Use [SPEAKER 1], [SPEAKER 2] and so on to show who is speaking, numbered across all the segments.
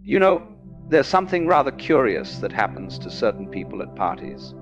[SPEAKER 1] You know, there's something rather curious that happens to certain people at parties.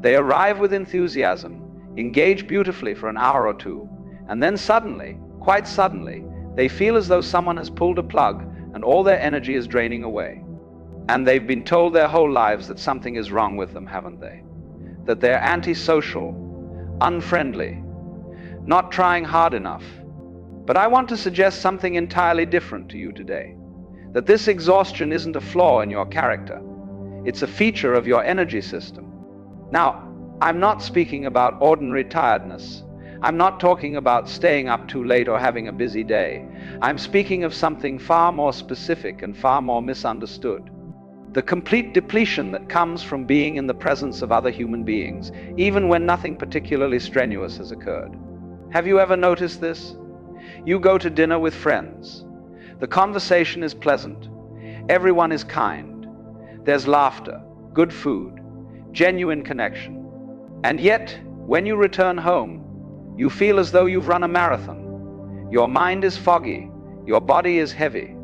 [SPEAKER 1] They arrive with enthusiasm, engage beautifully for an hour or two, and then suddenly, quite suddenly, they feel as though someone has pulled a plug and all their energy is draining away. And they've been told their whole lives that something is wrong with them, haven't they? That they're antisocial, unfriendly, not trying hard enough. But I want to suggest something entirely different to you today. That this exhaustion isn't a flaw in your character. It's a feature of your energy system. Now, I'm not speaking about ordinary tiredness. I'm not talking about staying up too late or having a busy day. I'm speaking of something far more specific and far more misunderstood. The complete depletion that comes from being in the presence of other human beings, even when nothing particularly strenuous has occurred. Have you ever noticed this? You go to dinner with friends. The conversation is pleasant. Everyone is kind. There's laughter, good food, genuine connection. And yet, when you return home, you feel as though you've run a marathon. Your mind is foggy. Your body is heavy.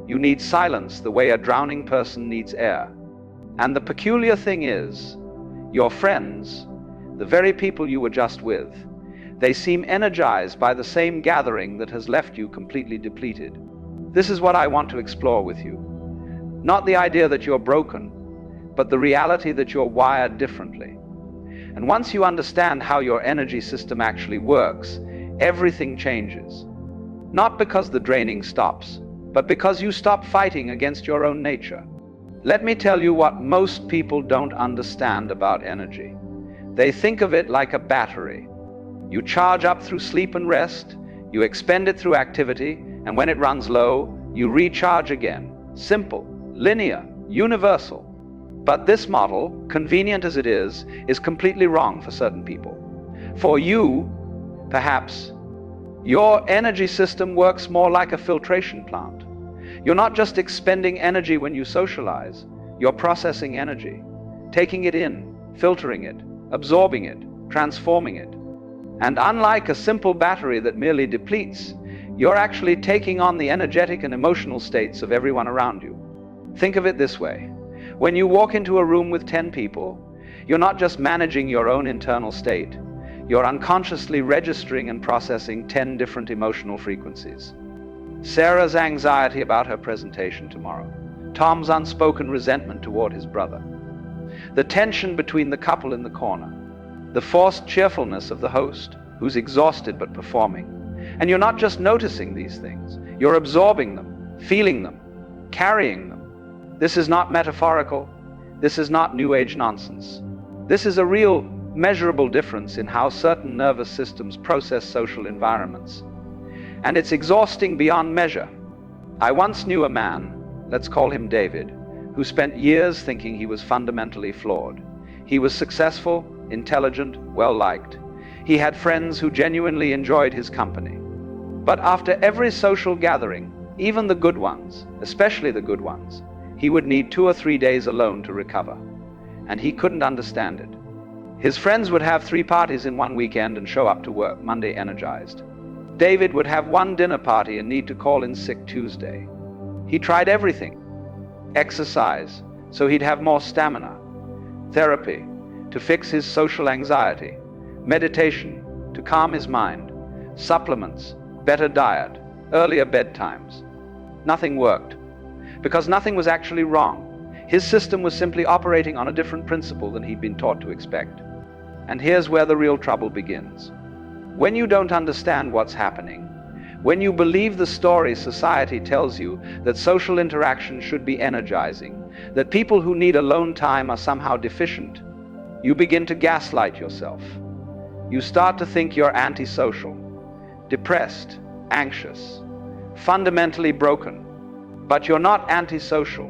[SPEAKER 1] You need silence the way a drowning person needs air. And the peculiar thing is, your friends, the very people you were just with, they seem energized by the same gathering that has left you completely depleted. This is what I want to explore with you. Not the idea that you're broken, but the reality that you're wired differently. And once you understand how your energy system actually works, everything changes. Not because the draining stops, but because you stop fighting against your own nature. Let me tell you what most people don't understand about energy. They think of it like a battery. You charge up through sleep and rest, you expend it through activity, and when it runs low, you recharge again. Simple, linear, universal. But this model, convenient as it is completely wrong for certain people. For you, perhaps, your energy system works more like a filtration plant. You're not just expending energy when you socialize, you're processing energy, taking it in, filtering it, absorbing it, transforming it. And unlike a simple battery that merely depletes, you're actually taking on the energetic and emotional states of everyone around you. Think of it this way. When you walk into a room with 10 people, you're not just managing your own internal state, you're unconsciously registering and processing 10 different emotional frequencies. Sarah's anxiety about her presentation tomorrow, Tom's unspoken resentment toward his brother, the tension between the couple in the corner, the forced cheerfulness of the host, who's exhausted but performing. And you're not just noticing these things, you're absorbing them, feeling them, carrying them. This is not metaphorical. This is not New Age nonsense. This is a real, measurable difference in how certain nervous systems process social environments. And it's exhausting beyond measure. I once knew a man, let's call him David, who spent years thinking he was fundamentally flawed. He was successful, intelligent, well-liked. He had friends who genuinely enjoyed his company. But after every social gathering, even the good ones, especially the good ones, he would need 2 or 3 days alone to recover. And he couldn't understand it. His friends would have 3 parties in one weekend and show up to work Monday energized. David would have 1 dinner party and need to call in sick Tuesday. He tried everything. Exercise, so he'd have more stamina. Therapy, to fix his social anxiety. Meditation, to calm his mind. Supplements, better diet, earlier bedtimes. Nothing worked, because nothing was actually wrong. His system was simply operating on a different principle than he'd been taught to expect. And here's where the real trouble begins. When you don't understand what's happening, when you believe the story society tells you that social interaction should be energizing, that people who need alone time are somehow deficient, you begin to gaslight yourself. You start to think you're antisocial, depressed, anxious, fundamentally broken. But you're not antisocial.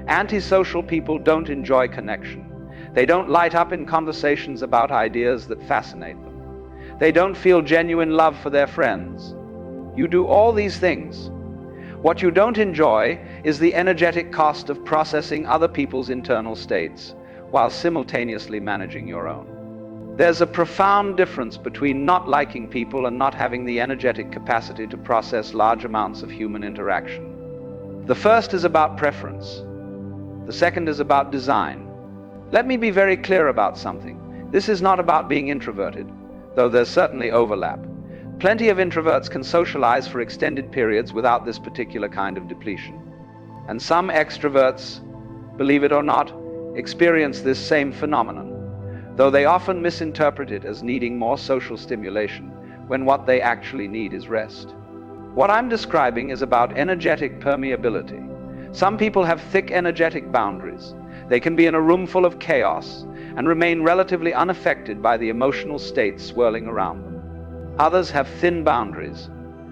[SPEAKER 1] Antisocial people don't enjoy connection. They don't light up in conversations about ideas that fascinate them. They don't feel genuine love for their friends. You do all these things. What you don't enjoy is the energetic cost of processing other people's internal states while simultaneously managing your own. There's a profound difference between not liking people and not having the energetic capacity to process large amounts of human interaction. The first is about preference. The second is about design. Let me be very clear about something. This is not about being introverted, though there's certainly overlap. Plenty of introverts can socialize for extended periods without this particular kind of depletion. And some extroverts, believe it or not, experience this same phenomenon, though they often misinterpret it as needing more social stimulation when what they actually need is rest. What I'm describing is about energetic permeability. Some people have thick energetic boundaries. They can be in a room full of chaos and remain relatively unaffected by the emotional states swirling around them. Others have thin boundaries,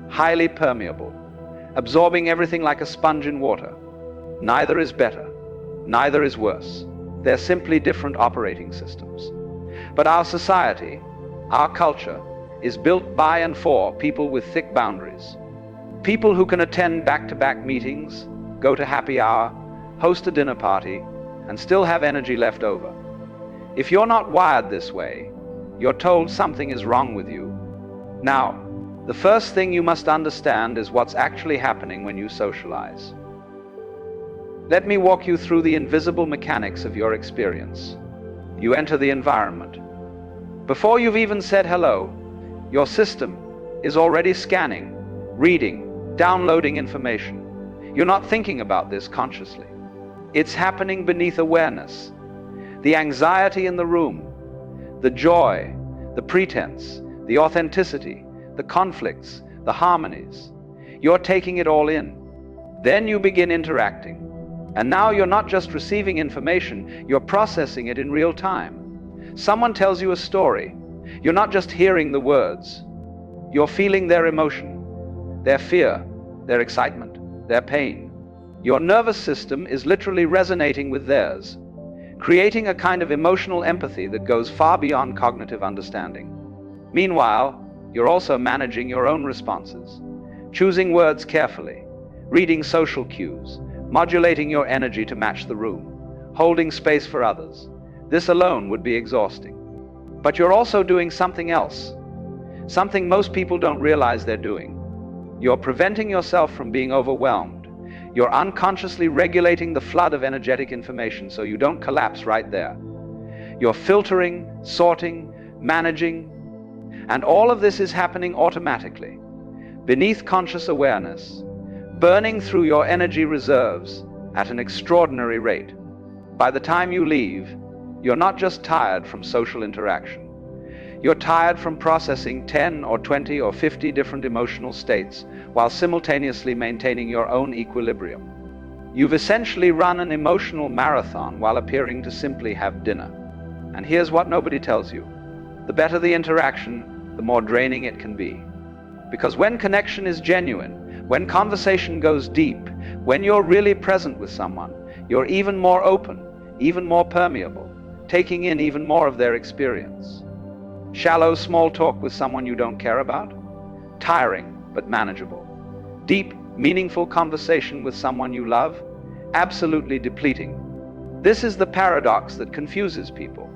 [SPEAKER 1] highly permeable, absorbing everything like a sponge in water. Neither is better, neither is worse. They're simply different operating systems. But our society, our culture, is built by and for people with thick boundaries. People who can attend back-to-back meetings, go to happy hour, host a dinner party, and still have energy left over. If you're not wired this way, you're told something is wrong with you. Now, the first thing you must understand is what's actually happening when you socialize. Let me walk you through the invisible mechanics of your experience. You enter the environment. Before you've even said hello, your system is already scanning, reading, downloading information. You're not thinking about this consciously. It's happening beneath awareness. The anxiety in the room, the joy, the pretense, the authenticity, the conflicts, the harmonies. You're taking it all in. Then you begin interacting. And now you're not just receiving information, you're processing it in real time. Someone tells you a story. You're not just hearing the words. You're feeling their emotion, their fear, their excitement, their pain. Your nervous system is literally resonating with theirs, creating a kind of emotional empathy that goes far beyond cognitive understanding. Meanwhile, you're also managing your own responses, choosing words carefully, reading social cues, modulating your energy to match the room, holding space for others. This alone would be exhausting. But you're also doing something else, something most people don't realize they're doing. You're preventing yourself from being overwhelmed. You're unconsciously regulating the flood of energetic information so you don't collapse right there. You're filtering, sorting, managing, and all of this is happening automatically, beneath conscious awareness, burning through your energy reserves at an extraordinary rate. By the time you leave, you're not just tired from social interaction. You're tired from processing 10 or 20 or 50 different emotional states while simultaneously maintaining your own equilibrium. You've essentially run an emotional marathon while appearing to simply have dinner. And here's what nobody tells you. The better the interaction, the more draining it can be. Because when connection is genuine, when conversation goes deep, when you're really present with someone, you're even more open, even more permeable, taking in even more of their experience. Shallow small talk with someone you don't care about? Tiring, but manageable. Deep, meaningful conversation with someone you love? Absolutely depleting. This is the paradox that confuses people.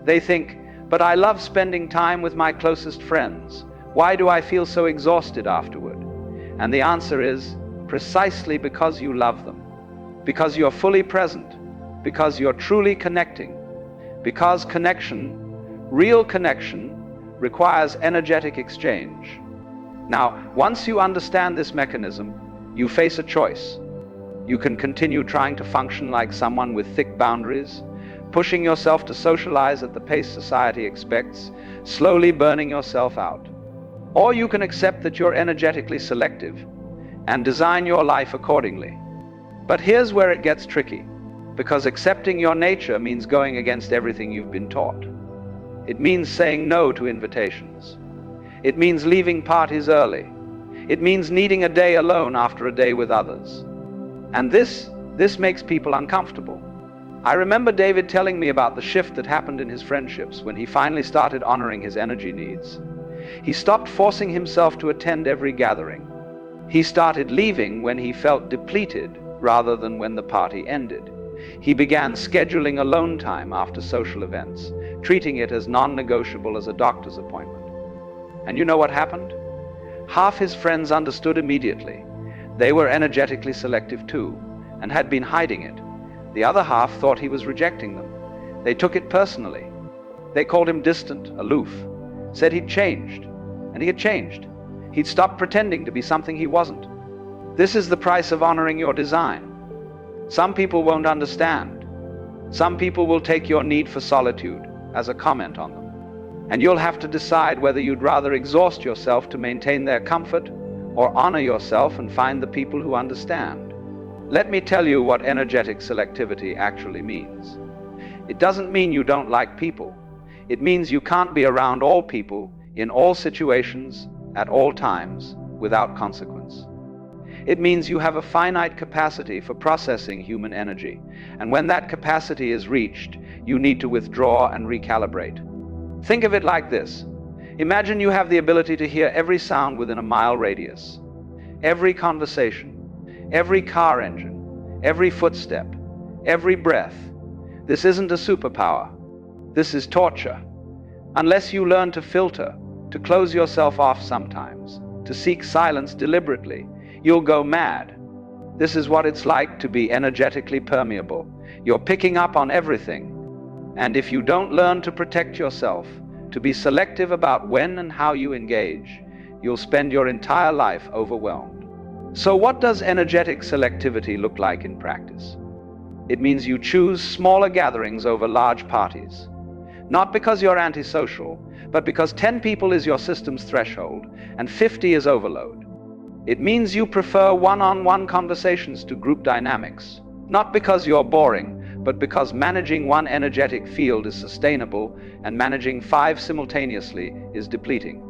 [SPEAKER 1] They think, but I love spending time with my closest friends. Why do I feel so exhausted afterward? And the answer is, precisely because you love them. Because you're fully present. Because you're truly connecting. Because connection, real connection, requires energetic exchange. Now, once you understand this mechanism, you face a choice. You can continue trying to function like someone with thick boundaries, pushing yourself to socialize at the pace society expects, slowly burning yourself out. Or you can accept that you're energetically selective and design your life accordingly. But here's where it gets tricky, because accepting your nature means going against everything you've been taught. It means saying no to invitations. It means leaving parties early. It means needing a day alone after a day with others. And this makes people uncomfortable. I remember David telling me about the shift that happened in his friendships when he finally started honoring his energy needs. He stopped forcing himself to attend every gathering. He started leaving when he felt depleted rather than when the party ended. He began scheduling alone time after social events, treating it as non-negotiable as a doctor's appointment. And you know what happened? Half his friends understood immediately. They were energetically selective too, and had been hiding it. The other half thought he was rejecting them. They took it personally. They called him distant, aloof, said he'd changed, and he had changed. He'd stopped pretending to be something he wasn't. This is the price of honoring your design. Some people won't understand. Some people will take your need for solitude as a comment on them. And you'll have to decide whether you'd rather exhaust yourself to maintain their comfort or honor yourself and find the people who understand. Let me tell you what energetic selectivity actually means. It doesn't mean you don't like people. It means you can't be around all people in all situations at all times without consequence. It means you have a finite capacity for processing human energy, and when that capacity is reached, you need to withdraw and recalibrate. Think of it like this. Imagine you have the ability to hear every sound within a mile radius, every conversation, every car engine, every footstep, every breath. This isn't a superpower. This is torture. Unless you learn to filter, to close yourself off sometimes, to seek silence deliberately, you'll go mad. This is what it's like to be energetically permeable. You're picking up on everything. And if you don't learn to protect yourself, to be selective about when and how you engage, you'll spend your entire life overwhelmed. So what does energetic selectivity look like in practice? It means you choose smaller gatherings over large parties. Not because you're antisocial, but because 10 people is your system's threshold and 50 is overload. It means you prefer one-on-one conversations to group dynamics, not because you're boring, but because managing one energetic field is sustainable and managing 5 simultaneously is depleting.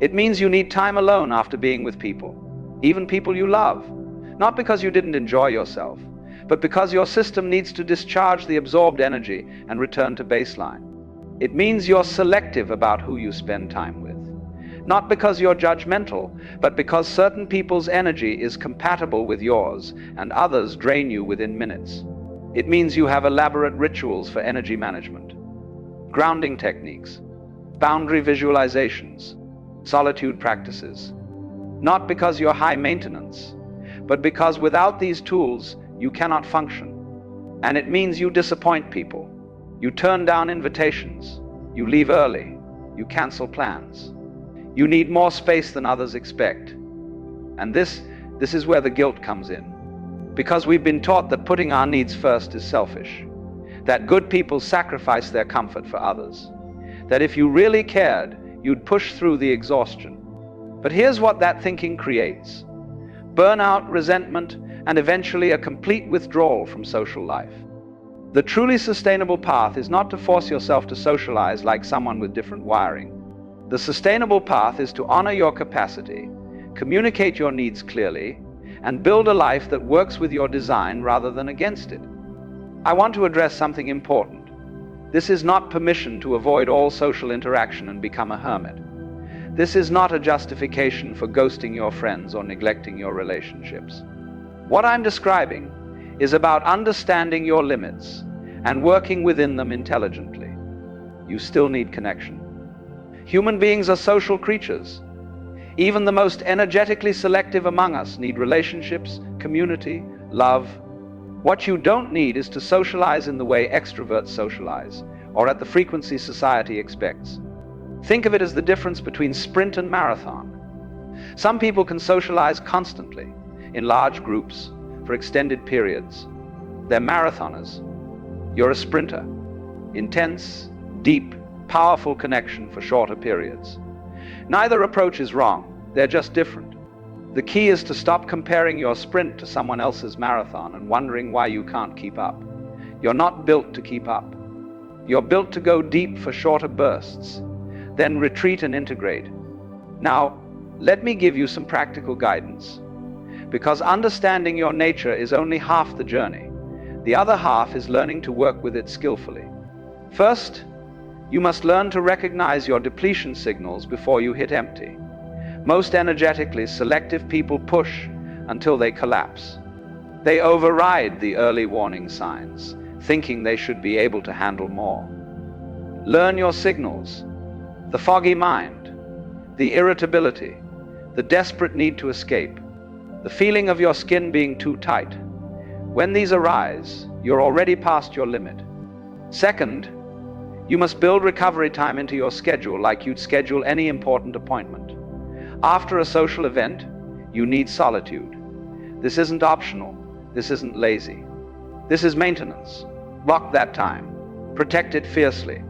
[SPEAKER 1] It means you need time alone after being with people, even people you love, not because you didn't enjoy yourself, but because your system needs to discharge the absorbed energy and return to baseline. It means you're selective about who you spend time with, not because you're judgmental, but because certain people's energy is compatible with yours and others drain you within minutes. It means you have elaborate rituals for energy management, grounding techniques, boundary visualizations, solitude practices, not because you're high maintenance, but because without these tools, you cannot function. And it means you disappoint people. You turn down invitations. You leave early. You cancel plans. You need more space than others expect. And this is where the guilt comes in. Because we've been taught that putting our needs first is selfish. That good people sacrifice their comfort for others. That if you really cared, you'd push through the exhaustion. But here's what that thinking creates: burnout, resentment, and eventually a complete withdrawal from social life. The truly sustainable path is not to force yourself to socialize like someone with different wiring. The sustainable path is to honor your capacity, communicate your needs clearly, and build a life that works with your design rather than against it. I want to address something important. This is not permission to avoid all social interaction and become a hermit. This is not a justification for ghosting your friends or neglecting your relationships. What I'm describing is about understanding your limits and working within them intelligently. You still need connection. Human beings are social creatures. Even the most energetically selective among us need relationships, community, love. What you don't need is to socialize in the way extroverts socialize, or at the frequency society expects. Think of it as the difference between sprint and marathon. Some people can socialize constantly, in large groups, for extended periods. They're marathoners. You're a sprinter. Intense, deep, powerful connection for shorter periods. Neither approach is wrong, they're just different. The key is to stop comparing your sprint to someone else's marathon and wondering why you can't keep up. You're not built to keep up. You're built to go deep for shorter bursts, then retreat and integrate. Now, let me give you some practical guidance. Because understanding your nature is only half the journey. The other half is learning to work with it skillfully. First, you must learn to recognize your depletion signals before you hit empty. Most energetically selective people push until they collapse. They override the early warning signs, thinking they should be able to handle more. Learn your signals: the foggy mind, the irritability, the desperate need to escape. the feeling of your skin being too tight. When these arise, you're already past your limit. Second, you must build recovery time into your schedule like you'd schedule any important appointment. After a social event, you need solitude. This isn't optional. This isn't lazy. This is maintenance. Block that time. Protect it fiercely.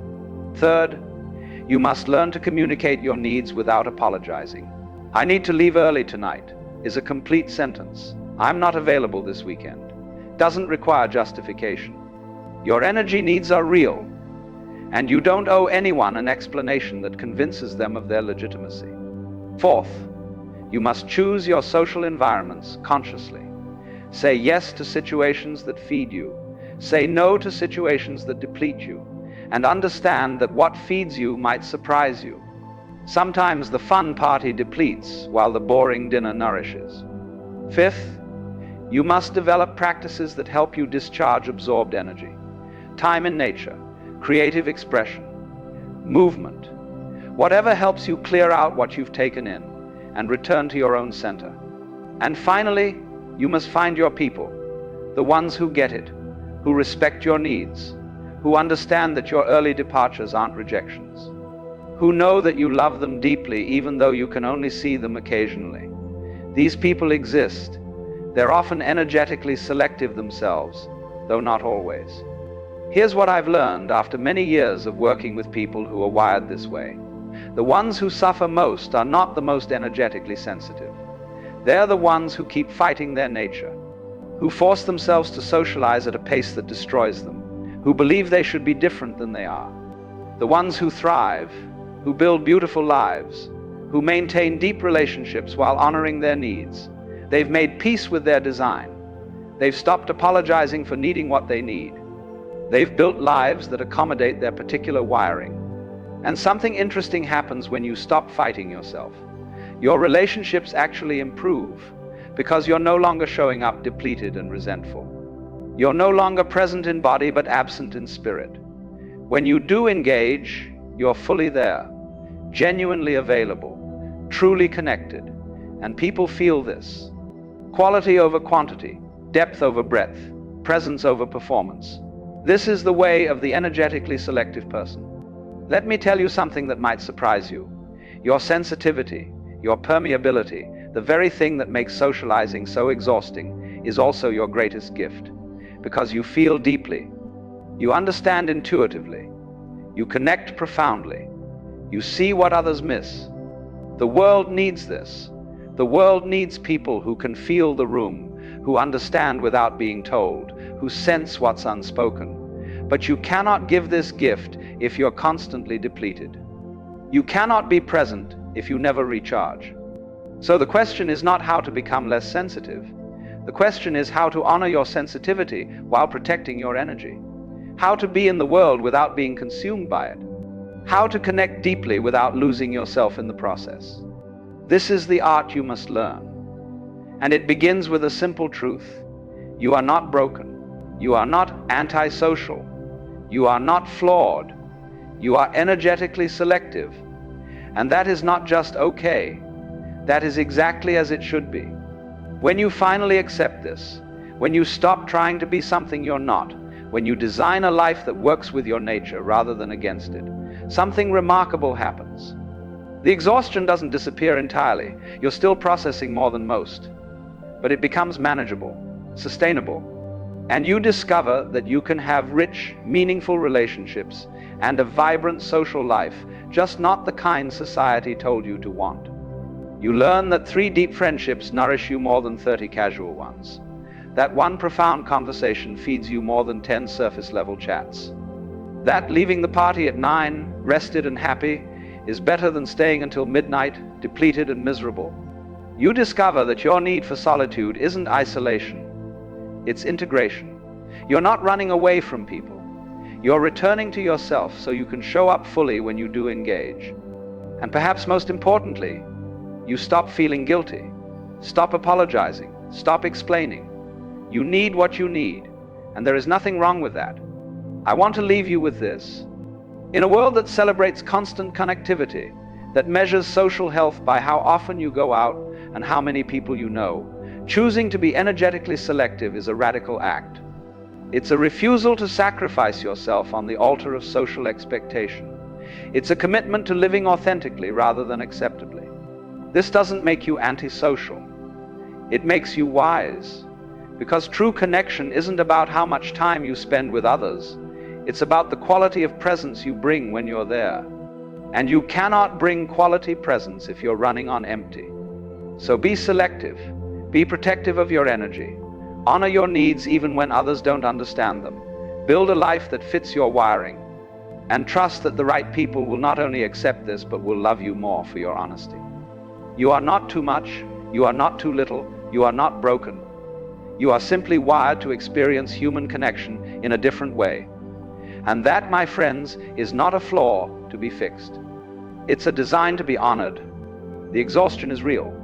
[SPEAKER 1] Third, you must learn to communicate your needs without apologizing. "I need to leave early tonight" is a complete sentence. "I'm not available this weekend" doesn't require justification. Your energy needs are real, and you don't owe anyone an explanation that convinces them of their legitimacy. Fourth, you must choose your social environments consciously. Say yes to situations that feed you. Say no to situations that deplete you. And understand that what feeds you might surprise you. Sometimes the fun party depletes while the boring dinner nourishes. Fifth, you must develop practices that help you discharge absorbed energy. Time in nature, creative expression, movement, whatever helps you clear out what you've taken in and return to your own center. And finally, you must find your people, the ones who get it, who respect your needs, who understand that your early departures aren't rejections, who know that you love them deeply even though you can only see them occasionally. These people exist. They're often energetically selective themselves, though not always. Here's what I've learned after many years of working with people who are wired this way. The ones who suffer most are not the most energetically sensitive. They're the ones who keep fighting their nature, who force themselves to socialize at a pace that destroys them, who believe they should be different than they are. The ones who thrive, who build beautiful lives, who maintain deep relationships while honoring their needs. They've made peace with their design. They've stopped apologizing for needing what they need. They've built lives that accommodate their particular wiring. And something interesting happens when you stop fighting yourself. Your relationships actually improve because you're no longer showing up depleted and resentful. You're no longer present in body but absent in spirit. When you do engage, you're fully there, genuinely available, truly connected, and people feel this. Quality over quantity, depth over breadth, presence over performance. This is the way of the energetically selective person. Let me tell you something that might surprise you. Your sensitivity, your permeability, the very thing that makes socializing so exhausting, is also your greatest gift. Because you feel deeply, you understand intuitively, you connect profoundly, you see what others miss. The world needs this. The world needs people who can feel the room, who understand without being told, who sense what's unspoken. But you cannot give this gift if you're constantly depleted. You cannot be present if you never recharge. So the question is not how to become less sensitive. The question is how to honor your sensitivity while protecting your energy. How to be in the world without being consumed by it. How to connect deeply without losing yourself in the process. This is the art you must learn. And it begins with a simple truth. You are not broken. You are not antisocial. You are not flawed. You are energetically selective. And that is not just okay. That is exactly as it should be. When you finally accept this, when you stop trying to be something you're not, when you design a life that works with your nature rather than against it, something remarkable happens. The exhaustion doesn't disappear entirely. You're still processing more than most. But it becomes manageable, sustainable. And you discover that you can have rich, meaningful relationships and a vibrant social life, just not the kind society told you to want. You learn that 3 deep friendships nourish you more than 30 casual ones. That 1 profound conversation feeds you more than 10 surface-level chats. That leaving the party at 9, rested and happy, is better than staying until midnight, depleted and miserable. You discover that your need for solitude isn't isolation, it's integration. You're not running away from people. You're returning to yourself so you can show up fully when you do engage. And perhaps most importantly, you stop feeling guilty. Stop apologizing. Stop explaining. You need what you need, and there is nothing wrong with that. I want to leave you with this. In a world that celebrates constant connectivity, that measures social health by how often you go out and how many people you know, Choosing to be energetically selective is a radical act. It's a refusal to sacrifice yourself on the altar of social expectation. It's a commitment to living authentically rather than acceptably. This doesn't make you antisocial. It makes you wise. Because true connection isn't about how much time you spend with others. It's about the quality of presence you bring when you're there. And you cannot bring quality presence if you're running on empty. So be selective. Be protective of your energy. Honor your needs even when others don't understand them. Build a life that fits your wiring. And trust that the right people will not only accept this, but will love you more for your honesty. You are not too much. You are not too little. You are not broken. You are simply wired to experience human connection in a different way. And that, my friends, is not a flaw to be fixed. It's a design to be honored. The exhaustion is real.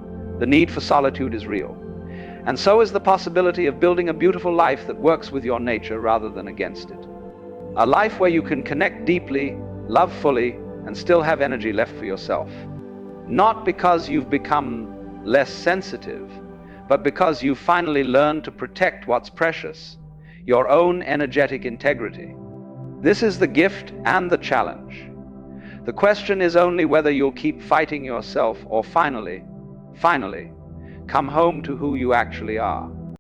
[SPEAKER 1] The need for solitude is real. And so is the possibility of building a beautiful life that works with your nature rather than against it. A life where you can connect deeply, love fully, and still have energy left for yourself. Not because you've become less sensitive, but because you've finally learned to protect what's precious, your own energetic integrity. This is the gift and the challenge. The question is only whether you'll keep fighting yourself or finally, come home to who you actually are.